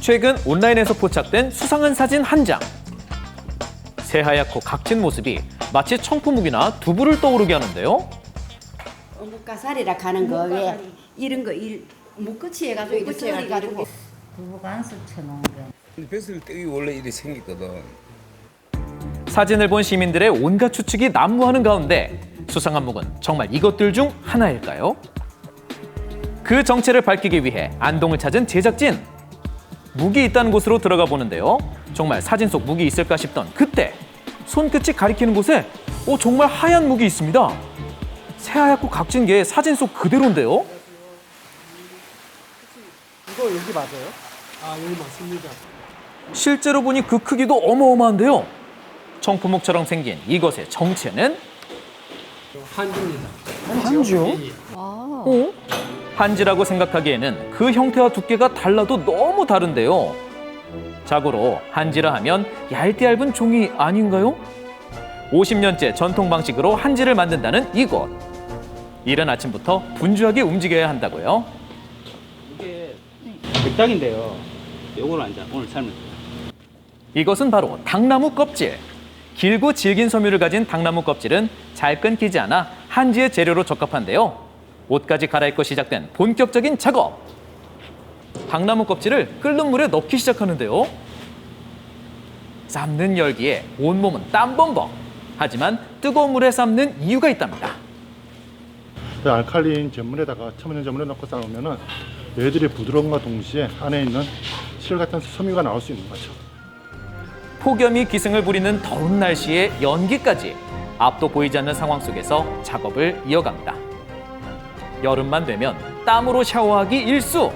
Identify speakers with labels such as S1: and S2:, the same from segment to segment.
S1: 최근 온라인에서 포착된 수상한 사진 한 장. 새하얗고 각진 모습이 마치 청포묵이나 두부를 떠오르게 하는데요.
S2: 어묵가사리라 가는 거 왜 이런 거 묶어치 해가지고 이렇게 썰어가지고
S3: 두부간수 쳐놓은 거.
S4: 뱃을 떼기 원래 이래 생겼거든.
S1: 사진을 본 시민들의 온갖 추측이 난무하는 가운데 수상한 묵은 정말 이것들 중 하나일까요? 그 정체를 밝히기 위해 안동을 찾은 제작진. 묵이 있다는 곳으로 들어가 보는데요. 정말 사진 속 묵이 있을까 싶던 그때 손끝이 가리키는 곳에 정말 하얀 묵이 있습니다. 새하얗고 각진 게 사진 속 그대로인데요.
S5: 이거 여기 맞아요? 아, 여기 맞습니다.
S1: 실제로 보니 그 크기도 어마어마한데요. 청포묵처럼 생긴 이것의 정체는
S5: 한주입니다.
S1: 한지요? 한지라고 생각하기에는 그 형태와 두께가 달라도 너무 다른데요. 자고로 한지라 하면 얇디 얇은 종이 아닌가요? 50년째 전통 방식으로 한지를 만든다는 이곳. 이른 아침부터 분주하게 움직여야 한다고요.
S6: 이게 백작인데요. 요거는 이제 오늘 삶을 거예요.
S1: 이것은 바로 당나무 껍질. 길고 질긴 섬유를 가진 당나무 껍질은 잘 끊기지 않아 한지의 재료로 적합한데요. 옷까지 갈아입고 시작된 본격적인 작업. 당나무 껍질을 끓는 물에 넣기 시작하는데요. 삶는 열기에 온몸은 땀범벅. 하지만 뜨거운 물에 삶는 이유가 있답니다.
S7: 그 알칼리인 전물에다가 첨예년 전물에 넣고 삶으면은 얘들이 부드러움과 동시에 안에 있는 실 같은 섬유가 나올 수 있는 거죠.
S1: 폭염이 기승을 부리는 더운 날씨에 연기까지 앞도 보이지 않는 상황 속에서 작업을 이어갑니다. 여름만 되면 땀으로 샤워하기 일수.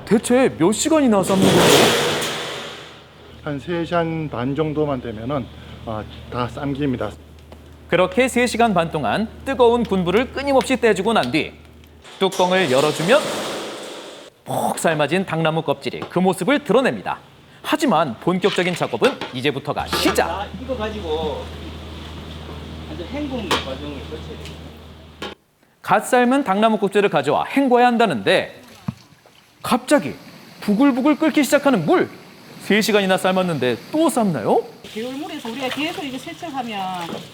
S1: 대체 몇 시간이나 삶는 거죠?
S7: 한 3시간 반 정도만 되면은 다 삶깁니다.
S1: 그렇게 3시간 반 동안 뜨거운 군불을 끊임없이 떼주고 난 뒤 뚜껑을 열어주면 푹 삶아진 당나무 껍질이 그 모습을 드러냅니다. 하지만 본격적인 작업은 이제부터가 시작.
S6: 자, 이거 가지고 완전 헹구는 과정을 거쳐야 돼요.
S1: 갓 삶은 당나무 껍질을 가져와 헹궈야 한다는데 갑자기 부글부글 끓기 시작하는 물. 3시간이나 삶았는데 또 삶나요?
S8: 개울물에서 우리가 계속 이거 세척하면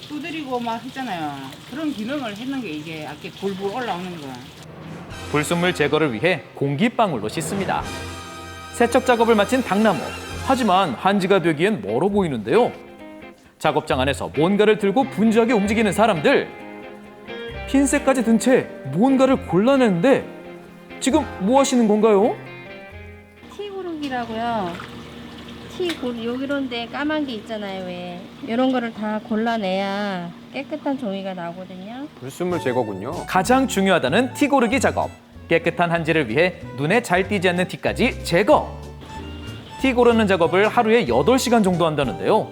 S8: 두드리고 막 했잖아요. 그런 기능을 했는 게 이게 아까 불불 올라오는 거야.
S1: 불순물 제거를 위해 공기방울로 씻습니다. 세척 작업을 마친 당나무. 하지만 한지가 되기엔 멀어 보이는데요. 작업장 안에서 뭔가를 들고 분주하게 움직이는 사람들. 핀셋까지 든 채 뭔가를 골라내는데 지금 뭐 하시는 건가요?
S9: 티구르기라고요. 여기런데 까만 게 있잖아요. 왜 이런 거를 다 골라내야 깨끗한 종이가 나오거든요.
S10: 불순물 제거군요.
S1: 가장 중요하다는 티 고르기 작업. 깨끗한 한지를 위해 눈에 잘 띄지 않는 티까지 제거. 티 고르는 작업을 하루에 8시간 정도 한다는데요.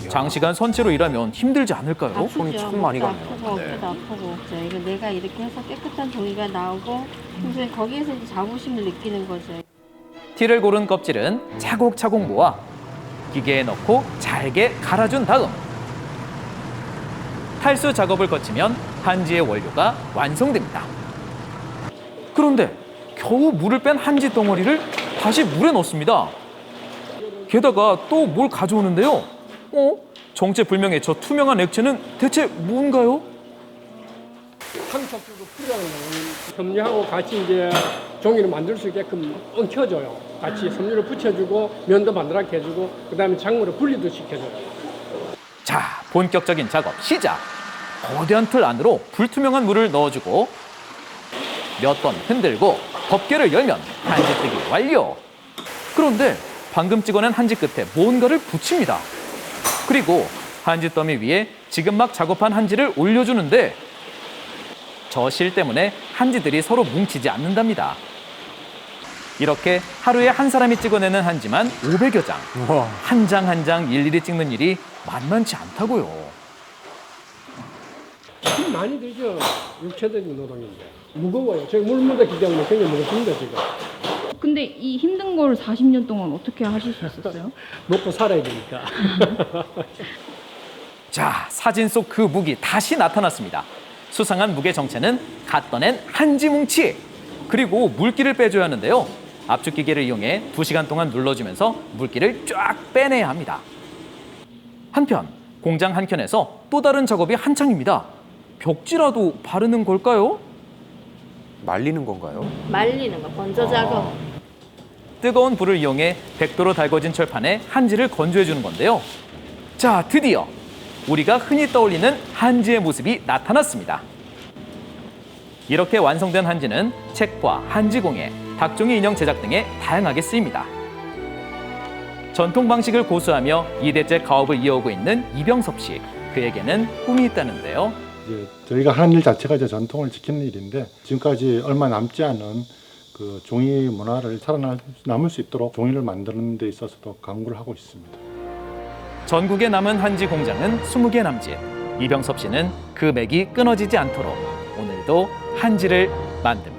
S1: 장시간 선체로 일하면 힘들지 않을까요?
S10: 손이 참 많이 가네요.
S9: 아프고 어깨도 아프고 이거 내가 이렇게 해서 깨끗한 종이가 나오고 그래서 거기에서 이제 자부심을 느끼는 거죠.
S1: 티를 고른 껍질은 차곡차곡 모아 기계에 넣고 잘게 갈아준 다음 탈수 작업을 거치면 한지의 원료가 완성됩니다. 그런데 겨우 물을 뺀 한지 덩어리를 다시 물에 넣습니다. 게다가 또 뭘 가져오는데요. 정체불명의 저 투명한 액체는 대체 뭔가요?
S5: 항석주도 뿌려는 섬유하고 같이 이제 종이를 만들 수 있게끔 엉켜줘요. 같이 섬유를 붙여주고 면도 만들게 해주고 그다음에 작물을 분리도 시켜줘요.
S1: 자, 본격적인 작업 시작! 거대한 틀 안으로 불투명한 물을 넣어주고 몇 번 흔들고 덮개를 열면 한지 뜨기 완료! 그런데 방금 찍어낸 한지 끝에 뭔가를 붙입니다. 그리고 한지 더미 위에 지금 막 작업한 한지를 올려주는데 저 실 때문에 한지들이 서로 뭉치지 않는답니다. 이렇게 하루에 한 사람이 찍어내는 한지만 500여 장. 한 장 한 장 일일이 찍는 일이 만만치 않다고요.
S5: 힘 많이 들죠. 육체적인 노동인데 무거워요. 저희 물 묻었기 때문에 굉장히 무겁습니다 지금.
S9: 근데 이 힘든 걸 40년 동안 어떻게 하실 수 있었어요?
S5: 먹고 살아야 되니까.
S1: 자, 사진 속 그 묵이 다시 나타났습니다. 수상한 묵의 정체는 갓 떠낸 한지 뭉치. 그리고 물기를 빼줘야 하는데요. 압축기계를 이용해 2시간 동안 눌러주면서 물기를 쫙 빼내야 합니다. 한편 공장 한켠에서 또 다른 작업이 한창입니다. 벽지라도 바르는 걸까요?
S10: 말리는 건가요?
S9: 말리는 거, 건조 작업.
S1: 뜨거운 불을 이용해 100도로 달궈진 철판에 한지를 건조해주는 건데요. 자, 드디어 우리가 흔히 떠올리는 한지의 모습이 나타났습니다. 이렇게 완성된 한지는 책과 한지공예, 박종이 인형 제작 등에 다양하게 쓰입니다. 전통 방식을 고수하며 2대째 가업을 이어오고 있는 이병섭 씨. 그에게는 꿈이 있다는데요.
S7: 이제 저희가 하는 일 자체가 이제 전통을 지키는 일인데 지금까지 얼마 남지 않은 그 종이 문화를 살아남을 수 있도록 종이를 만드는 데 있어서도 강구를 하고 있습니다.
S1: 전국에 남은 한지 공장은 20개 남짓. 이병섭 씨는 그 맥이 끊어지지 않도록 오늘도 한지를 만듭니다.